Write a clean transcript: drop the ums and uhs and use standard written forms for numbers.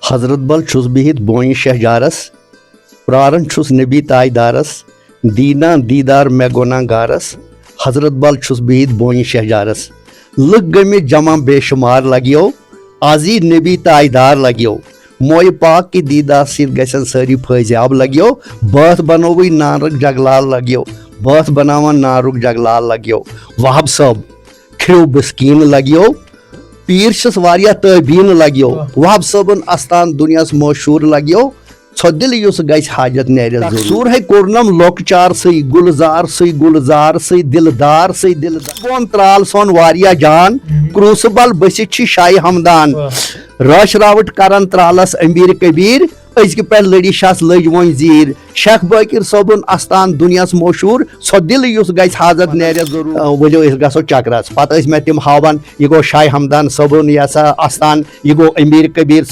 हजरत बल छुस बिहित बोई शहजारस प्रारन छुस नबी तायदारस दीना दीदार मे गुनागारस हजरत बल छुस बिहित बोई शहजारस लुक गमि जमा बेशुमार लगियो आजी नबी तायदार लगियो मोय पाक की दीदार सित गसन सारी फैजाब लगियो बात बनोवी नारक जगलाल लगियो बात बनावन नारुक जगलाल लगियो वहाब सब खियो बस्कीन लगियो पीर छस वारिया तबीन लगियो वहाब सबन आस्थान दुनिया मशहूर लगियो छदिल युस गस हाजत नेर सूर है कोरनम लोकचार से गुलजार से दिलदार बोन त्राल सोन वारिया जान क्रूसबल बसित छी शाही हमदान रश रावट करन त्रालस अमीर कबीर अजक पे लड़ी शस लज वो जीर शेख बकीर सबन आस्थान दुनिया मशहूर सो दिल युस गस हाजत नेर जरूर वलो गो चक्रास पे मे तिम हावान यह गो शाही हमदान सबन यह आस्थान यह गो अमीर कबीर